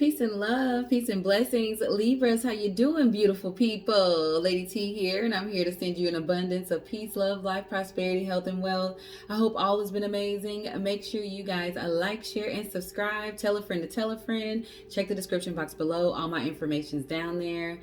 Peace and love, peace and blessings. Libras, how you doing, beautiful people? Lady T here, and I'm here to send you an abundance of peace, love, life, prosperity, health, and wealth. I hope all has been amazing. Make sure you guys like, share, and subscribe. Tell a friend to tell a friend. Check the description box below. All my information's down there.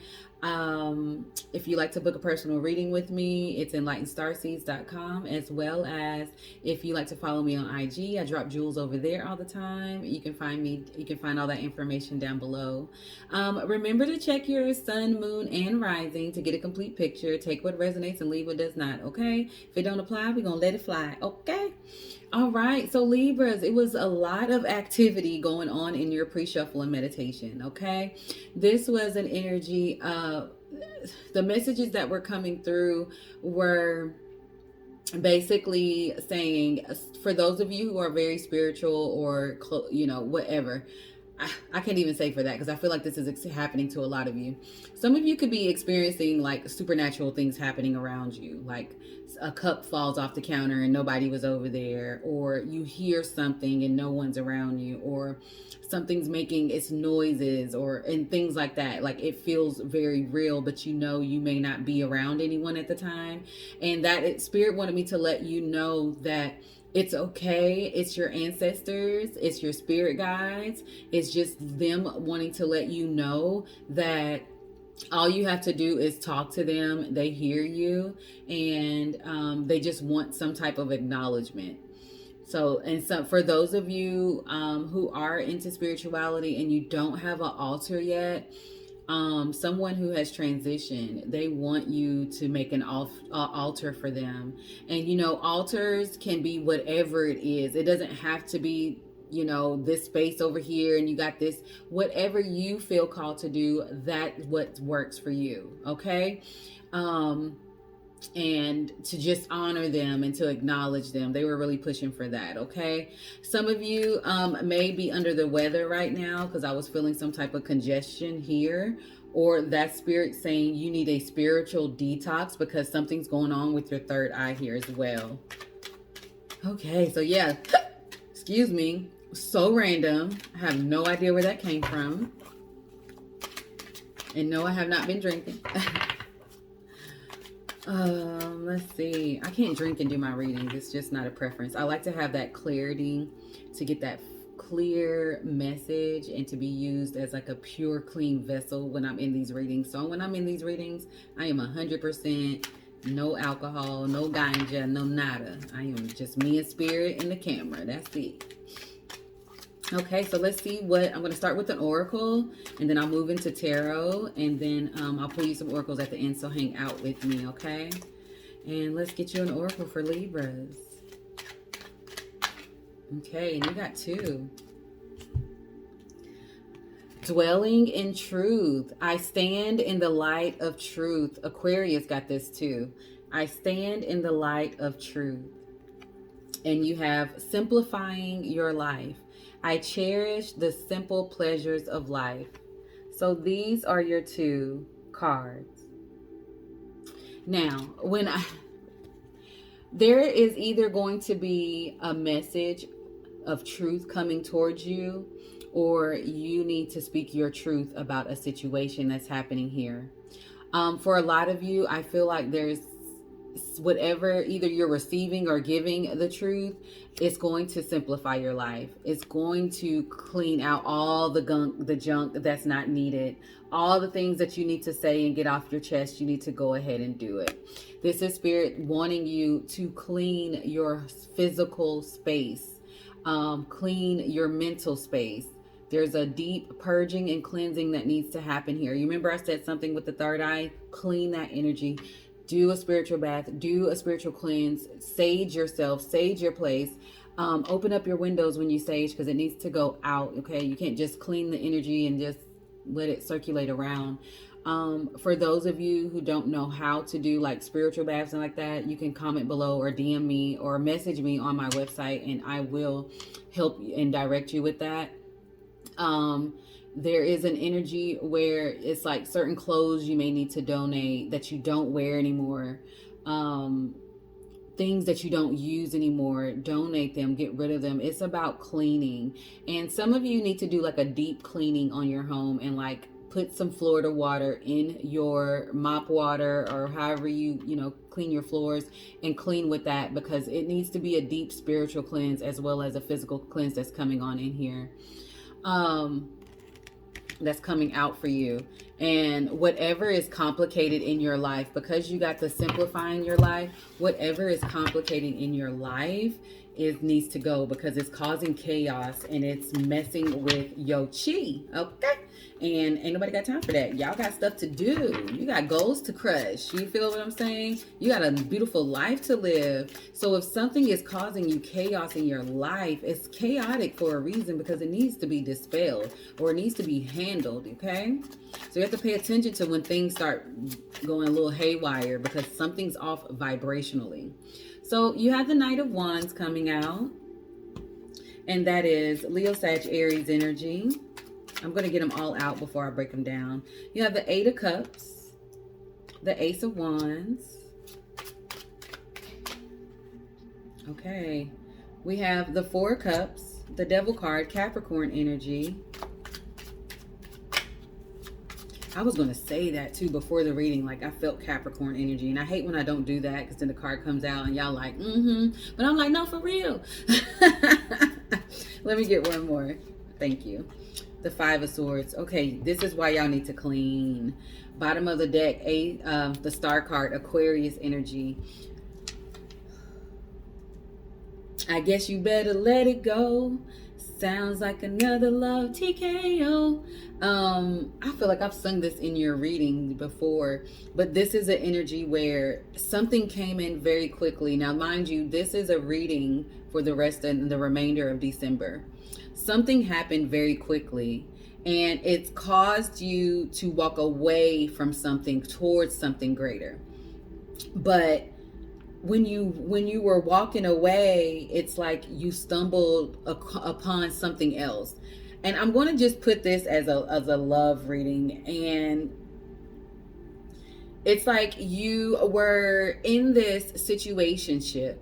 If you like to book a personal reading with me, it's enlightenstarseeds.com, as well as if you like to follow me on IG, I drop jewels over there all the time. You can find all that information down below. Remember to check your sun, moon, and rising to get a complete picture. Take what resonates and leave what does not, okay? If it don't apply, we're gonna let it fly, okay? All right, so Libras, it was a lot of activity going on in your pre-shuffle and meditation, okay? This was an energy, the messages that were coming through were basically saying, for those of you who are very spiritual or, whatever, I can't even say for that because I feel like this is happening to a lot of you. Some of you could be experiencing like supernatural things happening around you, like a cup falls off the counter and nobody was over there, or you hear something and no one's around you, or something's making its noises, and things like that. Like it feels very real, but you may not be around anyone at the time. And spirit wanted me to let you know that it's okay. It's your ancestors. It's your spirit guides. It's just them wanting to let you know that all you have to do is talk to them. They hear you, and they just want some type of acknowledgement. So for those of you who are into spirituality and you don't have an altar yet, someone who has transitioned, they want you to make an altar for them. And altars can be whatever it is. It doesn't have to be this space over here and you got this. Whatever you feel called to do, that's what works for you, okay? And to just honor them and to acknowledge them. They were really pushing for that, okay? Some of you may be under the weather right now because I was feeling some type of congestion here, or that spirit saying you need a spiritual detox because something's going on with your third eye here as well. Okay, so yeah, excuse me, so random. I have no idea where that came from. And no, I have not been drinking. Let's see. I can't drink and do my readings. It's just not a preference. I like to have that clarity, to get that clear message and to be used as like a pure, clean vessel when I'm in these readings. So when I'm in these readings, I am 100% no alcohol, no ganja, no nada. I am just me and spirit and the camera. That's it. Okay, so let's see what I'm going to start with an oracle, and then I'll move into tarot, and then I'll pull you some oracles at the end, so hang out with me, okay? And let's get you an oracle for Libras. Okay, and you got two. Dwelling in truth. I stand in the light of truth. Aquarius got this too. I stand in the light of truth. And you have simplifying your life. I cherish the simple pleasures of life. So these are your two cards. Now, there is either going to be a message of truth coming towards you, or you need to speak your truth about a situation that's happening here. For a lot of you, I feel like there's whatever, either you're receiving or giving the truth, it's going to simplify your life. It's going to clean out all the junk that's not needed. All the things that you need to say and get off your chest, you need to go ahead and do it. This is spirit wanting you to clean your physical space, clean your mental space. There's a deep purging and cleansing that needs to happen here. You remember I said something with the third eye? Clean that energy. Do a spiritual bath, do a spiritual cleanse, sage yourself, sage your place. Open up your windows when you sage because it needs to go out, okay? You can't just clean the energy and just let it circulate around. For those of you who don't know how to do like spiritual baths and like that, you can comment below or DM me or message me on my website and I will help and direct you with that. There is an energy where it's like certain clothes you may need to donate that you don't wear anymore. things that you don't use anymore, donate them, get rid of them. It's about cleaning. And some of you need to do like a deep cleaning on your home and like put some Florida water in your mop water or however you clean your floors, and clean with that, because it needs to be a deep spiritual cleanse as well as a physical cleanse that's coming on in here. That's coming out for you. And whatever is complicated in your life, because you got to simplifying your life, whatever is complicating in your life needs to go, because it's causing chaos and it's messing with your chi. Okay. And ain't nobody got time for that. Y'all got stuff to do. You got goals to crush. You feel what I'm saying? You got a beautiful life to live. So if something is causing you chaos in your life, it's chaotic for a reason, because it needs to be dispelled or it needs to be handled. Okay. So you have to pay attention to when things start going a little haywire, because something's off vibrationally. So you have the Knight of Wands coming out, and that is Leo, Sag, Aries energy. I'm going to get them all out before I break them down. You have the Eight of Cups, the Ace of Wands. Okay. We have the Four of Cups, the Devil card, Capricorn energy. I was going to say that too before the reading. Like, I felt Capricorn energy. And I hate when I don't do that, because then the card comes out and y'all like, But I'm like, no, for real. Let me get one more. Thank you. The Five of Swords. Okay, this is why y'all need to clean. Bottom of the deck, the Star card, Aquarius energy. I guess you better let it go. Sounds like another love TKO. I feel like I've sung this in your reading before, but this is an energy where something came in very quickly. Now, mind you, this is a reading for the rest and the remainder of December. Something happened very quickly, and it's caused you to walk away from something towards something greater. But when you were walking away, it's like you stumbled upon something else. And I'm going to just put this as a love reading, and it's like you were in this situationship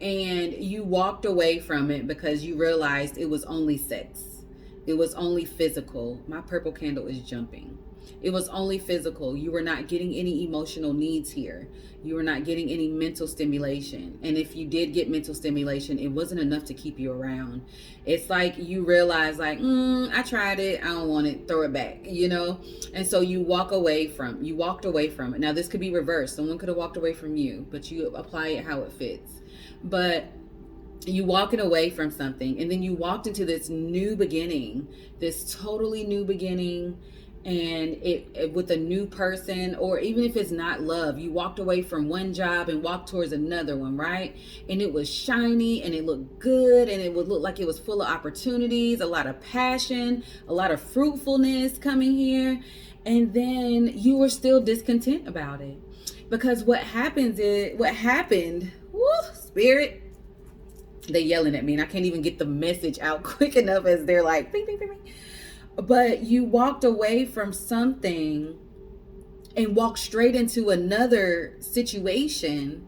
and you walked away from it because you realized it was only sex. It was only physical. My purple candle is jumping. It was only physical. You were not getting any emotional needs here. You were not getting any mental stimulation. And if you did get mental stimulation, it wasn't enough to keep you around. It's like you realize, like, I tried it. I don't want it. Throw it back, And so you walked away from it. Now, this could be reversed. Someone could have walked away from you, but you apply it how it fits. But you walking away from something, and then you walked into this new beginning, this totally new beginning, and it with a new person, or even if it's not love, you walked away from one job and walked towards another one, right? And it was shiny and it looked good, and it would look like it was full of opportunities, a lot of passion, a lot of fruitfulness coming here, and then you were still discontent about it. Because what happened, Spirit, they yelling at me and I can't even get the message out quick enough as they're like, bing, bing, bing, bing. But you walked away from something and walked straight into another situation,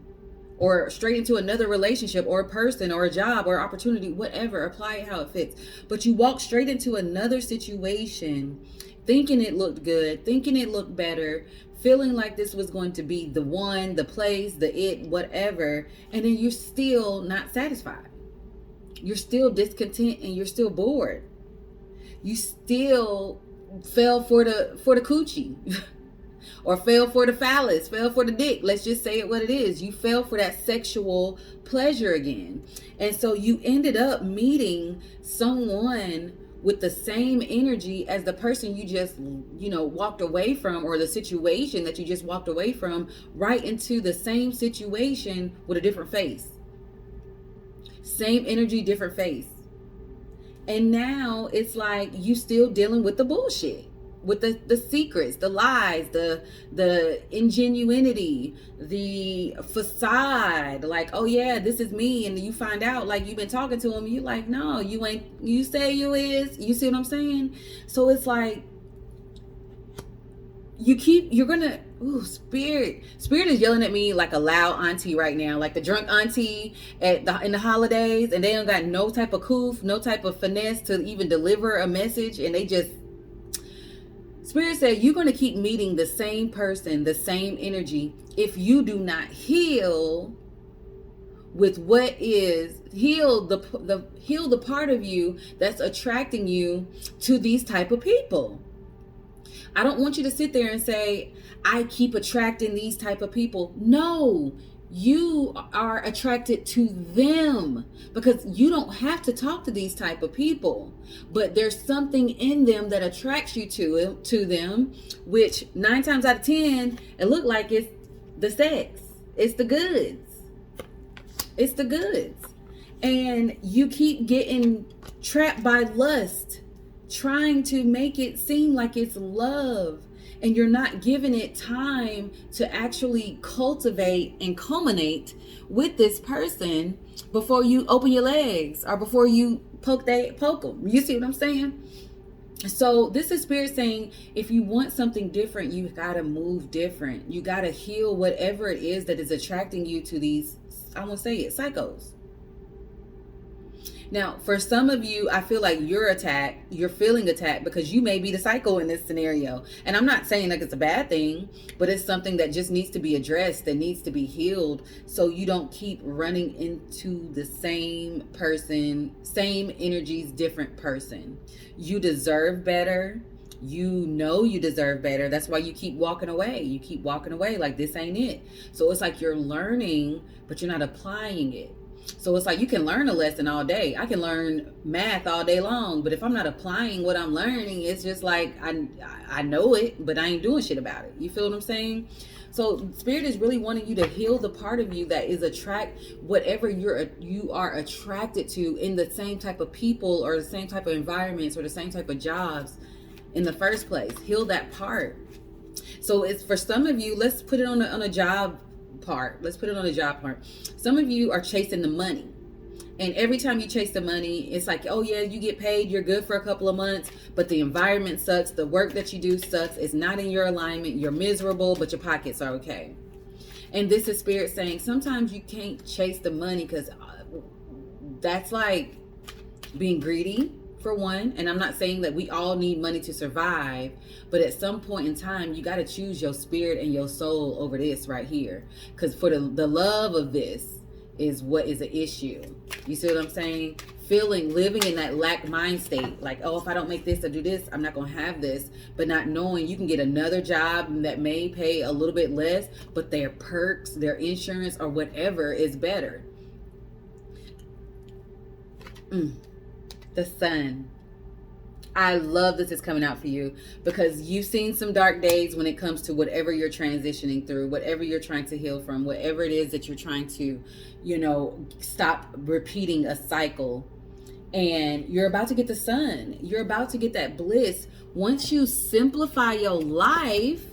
or straight into another relationship, or a person, or a job, or opportunity, whatever. Apply it how it fits. But you walked straight into another situation thinking it looked good, thinking it looked better, feeling like this was going to be the one, the place, the it, whatever. And then you're still not satisfied. You're still discontent, and you're still bored. You still fell for the coochie or fell for the phallus, fell for the dick. Let's just say it what it is. You fell for that sexual pleasure again. And so you ended up meeting someone with the same energy as the person you just, walked away from, or the situation that you just walked away from, right into the same situation with a different face. Same energy, different face. And now it's like you still dealing with the bullshit, with the secrets, the lies, the ingenuity, the facade. Like, oh yeah, this is me. And you find out, like, you've been talking to him. You like, no, you ain't. You say you is. You see what I'm saying? So it's like you're gonna, Ooh, spirit. Spirit is yelling at me like a loud auntie right now, like the drunk auntie in the holidays, and they don't got no type of coof, no type of finesse to even deliver a message, and they just. Spirit said you're going to keep meeting the same person, the same energy, if you do not heal with what is heal the part of you that's attracting you to these type of people. I don't want you to sit there and say, I keep attracting these type of people. No, you are attracted to them because you don't have to talk to these type of people, but there's something in them that attracts you to them, which 9 times out of 10, it look like it's the sex. It's the goods. It's the goods. And you keep getting trapped by lust, trying to make it seem like it's love, and you're not giving it time to actually cultivate and culminate with this person before you open your legs or before you poke them. You see what I'm saying? So this is Spirit saying, if you want something different, you gotta move different. You gotta heal whatever it is that is attracting you to these, I won't say it, psychos. Now, for some of you, I feel like you're feeling attacked because you may be the psycho in this scenario. And I'm not saying like it's a bad thing, but it's something that just needs to be addressed, that needs to be healed, so you don't keep running into the same person, same energies, different person. You deserve better. You know you deserve better. That's why you keep walking away. You keep walking away like this ain't it. So it's like you're learning, but you're not applying it. So it's like you can learn a lesson all day. I can learn math all day long, but if I'm not applying what I'm learning, it's just like I know it, but I ain't doing shit about it. You feel what I'm saying? So Spirit is really wanting you to heal the part of you that is whatever you are attracted to in the same type of people or the same type of environments or the same type of jobs in the first place. Heal that part. So it's for some of you, let's put it on a job part. Let's put it on a job part. Some of you are chasing the money. And every time you chase the money, it's like, oh yeah, you get paid, you're good for a couple of months, but the environment sucks, the work that you do sucks, it's not in your alignment, you're miserable, but your pockets are okay. And this is Spirit saying, sometimes you can't chase the money because that's like being greedy, for one. And I'm not saying that we all need money to survive, but at some point in time, you got to choose your spirit and your soul over this right here. Because for the love of this is what is an issue. You see what I'm saying? Living in that lack mind state. Like, oh, if I don't make this or do this, I'm not going to have this. But not knowing you can get another job that may pay a little bit less, but their perks, their insurance or whatever is better. The Sun. I love this is coming out for you because you've seen some dark days when it comes to whatever you're transitioning through, whatever you're trying to heal from, whatever it is that you're trying to, stop repeating a cycle. And you're about to get the Sun. You're about to get that bliss. Once you simplify your life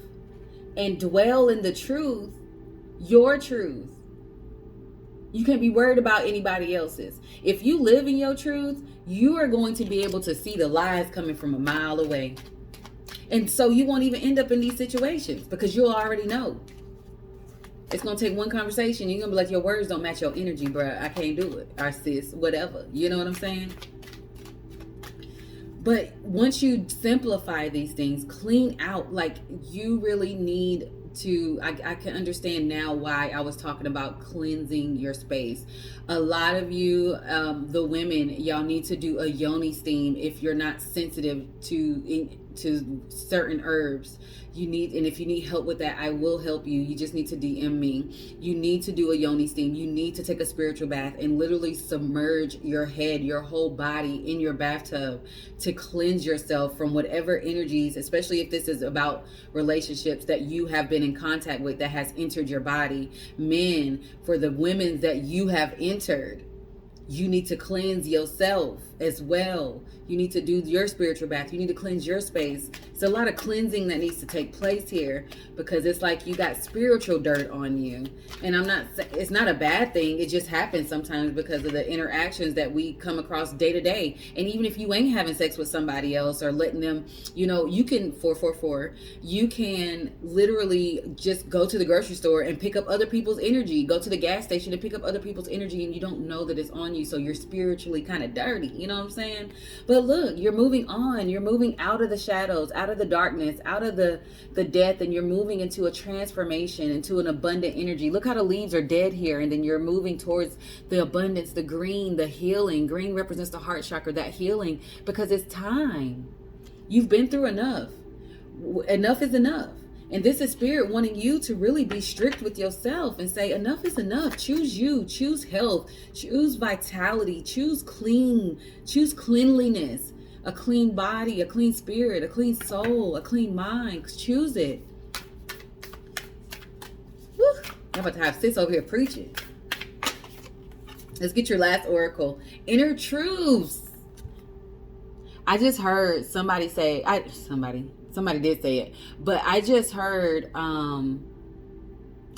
and dwell in the truth, your truth, you can't be worried about anybody else's. If you live in your truth, you are going to be able to see the lies coming from a mile away. And so you won't even end up in these situations because you'll already know. It's going to take one conversation. You're going to be like, your words don't match your energy, bruh. I can't do it. Or sis, whatever. You know what I'm saying? But once you simplify these things, clean out, like you really need to, I can understand now why I was talking about cleansing your space. A lot of you, the women, y'all need to do a yoni steam if you're not sensitive to certain herbs. And if you need help with that, I will help you. You just need to DM me. You need to do a yoni steam. You need to take a spiritual bath and literally submerge your head, your whole body in your bathtub to cleanse yourself from whatever energies, especially if this is about relationships that you have been in contact with that has entered your body. Men, for the women that you have entered, You need to cleanse yourself as well. You need to do your spiritual bath. You need to cleanse your space. It's a lot of cleansing that needs to take place here, because it's like you got spiritual dirt on you. And it's not a bad thing. It just happens sometimes because of the interactions that we come across day to day. And even if you ain't having sex with somebody else or letting them, you can, 444, you can literally just go to the grocery store and pick up other people's energy. Go to the gas station and pick up other people's energy, and you don't know that it's on you. So you're spiritually kind of dirty. You know what I'm saying? But look, you're moving on. You're moving out of the shadows, out of the darkness, out of the death, and you're moving into a transformation, into an abundant energy. Look how the leaves are dead here, and then you're moving towards the abundance, the green, the healing. Green represents the heart chakra, that healing, because it's time. You've been through enough. Enough is enough. And this is spirit wanting you to really be strict with yourself and say, enough is enough. Choose you, choose health, choose vitality, choose clean, choose cleanliness, a clean body, a clean spirit, a clean soul, a clean mind. Choose it. Woo. I'm about to have sis over here preaching. Let's get your last oracle. Inner truths. I just heard somebody say, somebody did say it, but I just heard, oh,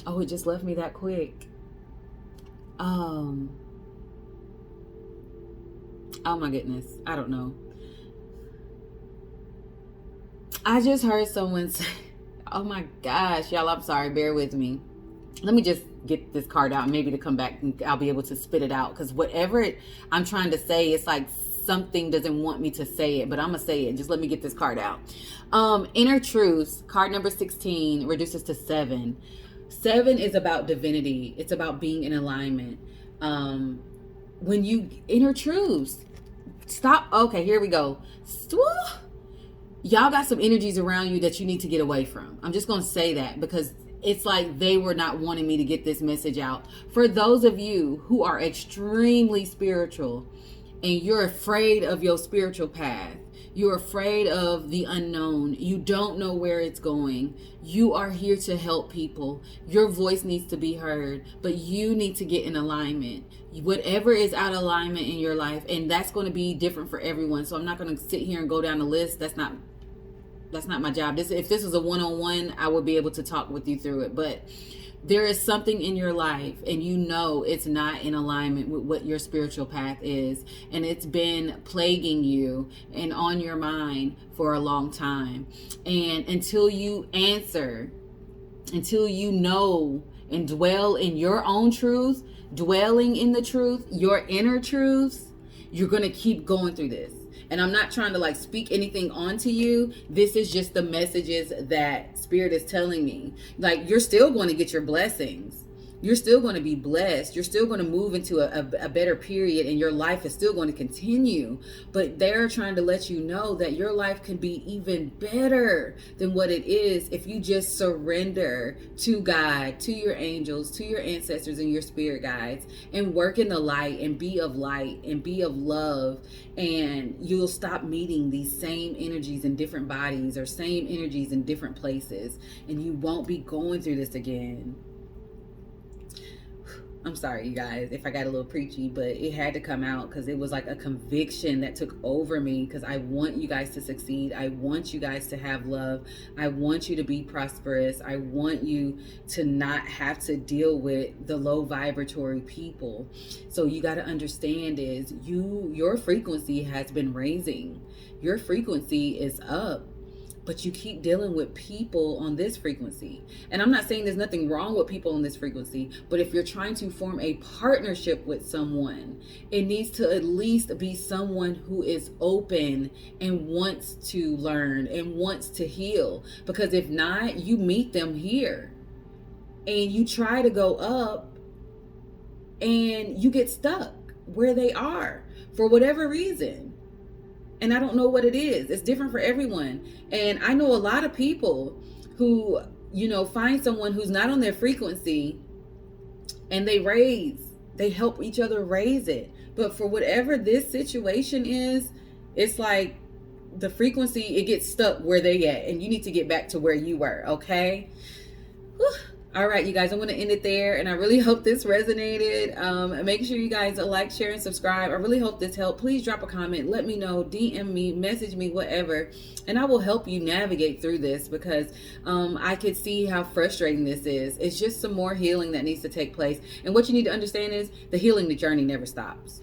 it just left me that quick. Oh my goodness. I don't know. I just heard someone say, oh my gosh, y'all, I'm sorry. Bear with me. Let me just get this card out, maybe to come back and I'll be able to spit it out. Because whatever I'm trying to say, it's like something doesn't want me to say it, but I'm gonna say it. Just let me get this card out. Inner truths, card number 16 reduces to 7. 7 is about divinity. It's about being in alignment. When you inner truths, stop. Okay, here we go. Y'all got some energies around you that you need to get away from. I'm just gonna say that because it's like they were not wanting me to get this message out. For those of you who are extremely spiritual and you're afraid of your spiritual path, you're afraid of the unknown, you don't know where it's going, you are here to help people. Your voice needs to be heard, but you need to get in alignment. Whatever is out of alignment in your life, and that's going to be different for everyone. So I'm not going to sit here and go down the list. That's not my job. If this was a one-on-one, I would be able to talk with you through it. But there is something in your life and you know it's not in alignment with what your spiritual path is, and it's been plaguing you and on your mind for a long time. And until you answer, until you know and dwell in your own truth, dwelling in the truth, your inner truths, you're going to keep going through this. And I'm not trying to speak anything onto you. This is just the messages that Spirit is telling me. You're still going to get your blessings. You're still going to be blessed. You're still going to move into a better period, and your life is still going to continue. But they're trying to let you know that your life can be even better than what it is if you just surrender to God, to your angels, to your ancestors and your spirit guides, and work in the light and be of light and be of love. And you'll stop meeting these same energies in different bodies or same energies in different places, and you won't be going through this again. I'm sorry, you guys, if I got a little preachy, but it had to come out because it was like a conviction that took over me, because I want you guys to succeed. I want you guys to have love. I want you to be prosperous. I want you to not have to deal with the low vibratory people. So you got to understand is your frequency has been raising. Your frequency is up. But you keep dealing with people on this frequency. And I'm not saying there's nothing wrong with people on this frequency, but if you're trying to form a partnership with someone, it needs to at least be someone who is open and wants to learn and wants to heal. Because if not, you meet them here and you try to go up and you get stuck where they are for whatever reason. And I don't know what it is. It's different for everyone. And I know a lot of people who, find someone who's not on their frequency and they help each other raise it. But for whatever this situation is, it's like the frequency, it gets stuck where they at. And you need to get back to where you were, okay? Whew. All right, you guys, I'm going to end it there, and I really hope this resonated. Make sure you guys like, share, and subscribe. I really hope this helped. Please drop a comment. Let me know. DM me, message me, whatever, and I will help you navigate through this, because I could see how frustrating this is. It's just some more healing that needs to take place. And what you need to understand is the healing, the journey never stops.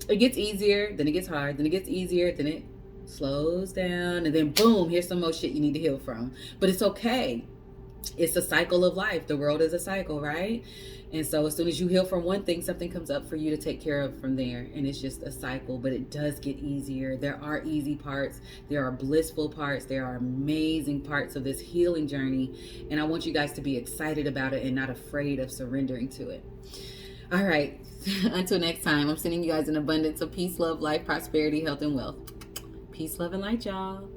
It gets easier, then it gets hard, then it gets easier, then it slows down, and then boom, here's some more shit you need to heal from. But it's okay. It's a cycle of life. The world is a cycle, right? And so as soon as you heal from one thing, something comes up for you to take care of from there. And it's just a cycle, but it does get easier. There are easy parts. There are blissful parts. There are amazing parts of this healing journey. And I want you guys to be excited about it and not afraid of surrendering to it. All right. Until next time, I'm sending you guys an abundance of peace, love, life, prosperity, health, and wealth. Peace, love, and light, y'all.